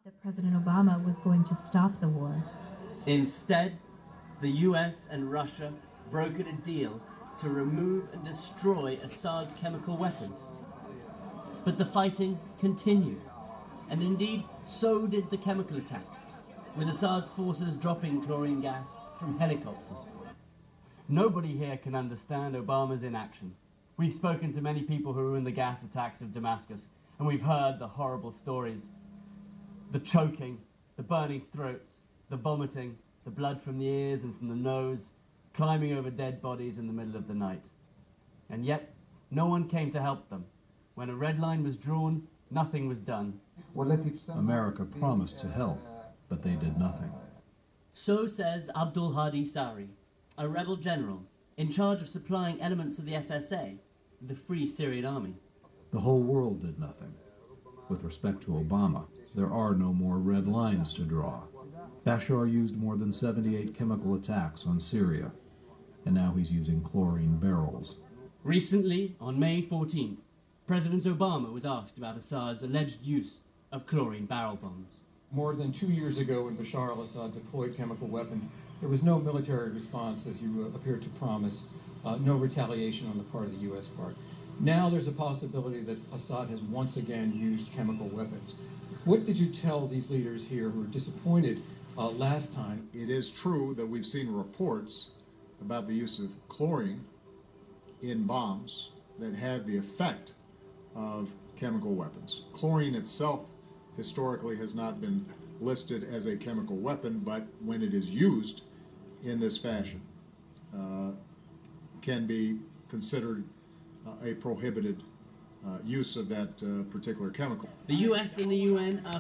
that President Obama was going to stop the war. Instead, the US and Russia brokered a deal to remove and destroy Assad's chemical weapons. But the fighting continued, and indeed so did the chemical attacks, with Assad's forces dropping chlorine gas from helicopters. Nobody here can understand Obama's inaction. We've spoken to many people who were in the gas attacks of Damascus, and we've heard the horrible stories. The choking, the burning throats, the vomiting, the blood from the ears and from the nose, climbing over dead bodies in the middle of the night. And yet, no one came to help them. When a red line was drawn, nothing was done. America promised to help, but they did nothing. So says Abdul Hadi Sari, a rebel general in charge of supplying elements of the FSA, the Free Syrian Army. The whole world did nothing. With respect to Obama, there are no more red lines to draw. Bashar used more than 78 chemical attacks on Syria, and now he's using chlorine barrels. Recently, on May 14th, President Obama was asked about Assad's alleged use of chlorine barrel bombs. More than 2 years ago, when Bashar al-Assad deployed chemical weapons, there was no military response, as you appeared to promise, no retaliation on the part of the U.S. part. Now there's a possibility that Assad has once again used chemical weapons. What did you tell these leaders here who were disappointed last time? It is true that we've seen reports about the use of chlorine in bombs that had the effect of chemical weapons. Chlorine itself historically has not been listed as a chemical weapon, but when it is used in this fashion, can be considered a prohibited use of that particular chemical. The US and the UN are